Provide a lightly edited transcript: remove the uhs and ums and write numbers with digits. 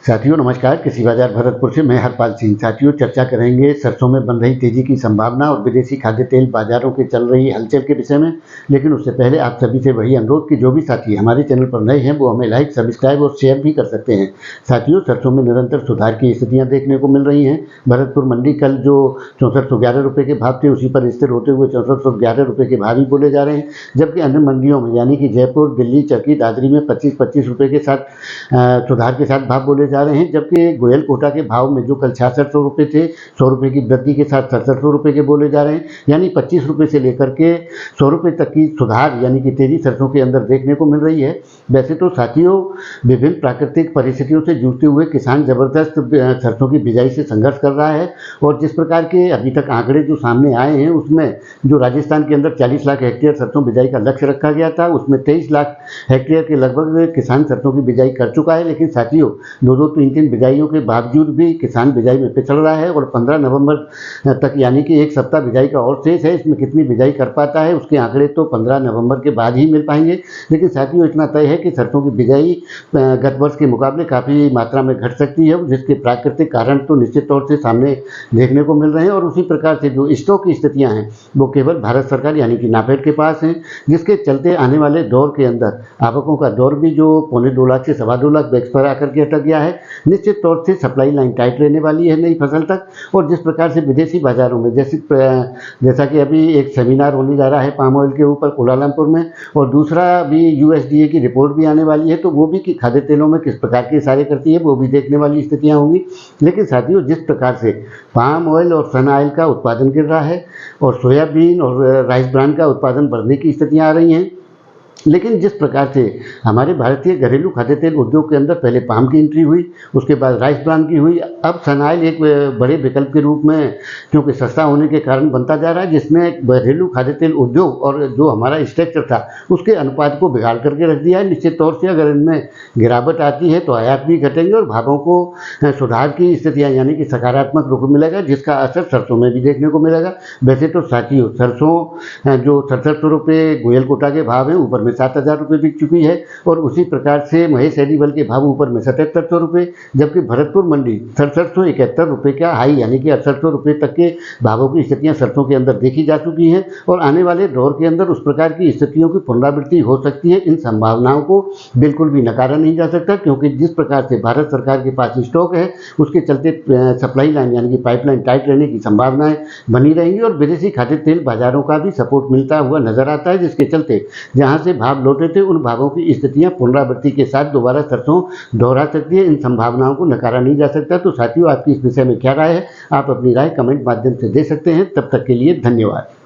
साथियों नमस्कार। कृषि बाजार भरतपुर से मैं हरपाल सिंह। साथियों चर्चा करेंगे सरसों में बन रही तेजी की संभावना और विदेशी खाद्य तेल बाजारों के चल रही हलचल के विषय में। लेकिन उससे पहले आप सभी से वही अनुरोध कि जो भी साथी हमारे चैनल पर नए हैं वो हमें लाइक, सब्सक्राइब और शेयर भी कर सकते हैं। साथियों सरसों में निरंतर सुधार की स्थितियाँ देखने को मिल रही हैं। भरतपुर मंडी कल जो 6411 रुपये के भाव थे उसी पर स्थिर होते हुए 6411 रुपये के भाव ही बोले जा रहे हैं, जबकि अन्य मंडियों में यानी कि जयपुर, दिल्ली, चरखी, दादरी में 25-25 रुपये के साथ सुधार के साथ भाव बोले जा रहे हैं। जबकि गोयल कोटा के भाव में जो कल 6600 रुपये थे, 100 रुपये की वृद्धि के साथ 6700 रुपये के बोले जा रहे हैं, यानी 25 रुपये से लेकर के 100 रुपये तक की सुधार यानी कि तेजी सरसों के अंदर देखने को मिल रही है। वैसे तो साथियों विभिन्न प्राकृतिक परिस्थितियों से जूझते हुए किसान जबरदस्त सरसों की बिजाई से संघर्ष कर रहा है और जिस प्रकार के अभी तक आंकड़े जो सामने आए हैं उसमें जो राजस्थान के अंदर 40 लाख हेक्टेयर सरसों बिजाई का लक्ष्य रखा गया था, उसमें 23 लाख हेक्टेयर के लगभग किसान सरसों की बिजाई कर चुका है। लेकिन साथियों 2-2, 3-3 बिजाइयों के बावजूद भी किसान बिजाई में पिछड़ रहा है और 15 नवंबर तक यानी कि एक सप्ताह बिजाई का और शेष है। इसमें कितनी बिजाई कर पाता है उसके आंकड़े तो 15 नवंबर के बाद ही मिल पाएंगे। लेकिन साथियों इतना तय है कि सरसों की बिजाई गत वर्ष के मुकाबले काफ़ी मात्रा में घट सकती है, जिसके प्राकृतिक कारण तो निश्चित तौर से सामने देखने को मिल रहे हैं। और उसी प्रकार से जो स्टॉक की स्थितियाँ हैं वो केवल भारत सरकार यानी कि नाफेड के पास हैं, जिसके चलते आने वाले दौर के अंदर आवकों का दौर भी जो 2.25 लाख से 2.25 लाख बैग्स पर आकर के अटक गया है। निश्चित तौर से सप्लाई लाइन टाइट रहने वाली है नई फसल तक। और जिस प्रकार से विदेशी बाजारों में जैसा कि अभी एक सेमिनार होने जा रहा है पाम ऑयल के ऊपर कोलालमपुर में, और दूसरा भी USDA की रिपोर्ट भी आने वाली है, तो वो भी कि खाद्य तेलों में किस प्रकार के इशारे करती है वो भी देखने वाली स्थितियाँ होंगी। लेकिन साथियों जिस प्रकार से पाम ऑयल और सन ऑयल का उत्पादन गिर रहा है और सोयाबीन और राइस ब्रान का उत्पादन बढ़ने की स्थितियाँ आ रही हैं, लेकिन जिस प्रकार से हमारे भारतीय घरेलू खाद्य तेल उद्योग के अंदर पहले पाम की एंट्री हुई, उसके बाद राइस ब्रान की हुई, अब सन ऑयल एक बड़े विकल्प के रूप में क्योंकि सस्ता होने के कारण बनता जा रहा है, जिसमें घरेलू खाद्य तेल उद्योग और जो हमारा स्ट्रक्चर था उसके अनुपात को बिगाड़ करके रख दिया है। निश्चित तौर से अगर इनमें गिरावट आती है तो आयात भी घटेंगे और भावों को सुधार की स्थितियाँ यानी कि सकारात्मक रुख मिलेगा, जिसका असर सरसों में भी देखने को मिलेगा। वैसे तो साथियों सरसों जो 6700 रुपये गोयल कोटा के भाव हैं ऊपर 7000 रुपये बिक चुकी है और उसी प्रकार से महेश एडिबल के भाव ऊपर में 7700 रुपये, जबकि भरतपुर मंडी 6771 रुपये का हाई यानी कि 6800 रुपये तक के भावों की स्थितियां सरसों के अंदर देखी जा चुकी हैं और आने वाले दौर के अंदर उस प्रकार की स्थितियों की पुनरावृत्ति हो सकती है। इन संभावनाओं को बिल्कुल भी नकारा नहीं जा सकता, क्योंकि जिस प्रकार से भारत सरकार के पास स्टॉक है उसके चलते सप्लाई लाइन यानी कि पाइपलाइन टाइट रहने की संभावनाएं बनी रहेंगी और विदेशी खाद्य तेल बाजारों का भी सपोर्ट मिलता हुआ नजर आता है, जिसके चलते जहां से भाव लौटे थे उन भावों की स्थितियां पुनरावृत्ति के साथ दोबारा सरसों दोहरा सकती है। इन संभावनाओं को नकारा नहीं जा सकता। तो साथियों आपकी इस विषय में क्या राय है, आप अपनी राय कमेंट माध्यम से दे सकते हैं। तब तक के लिए धन्यवाद।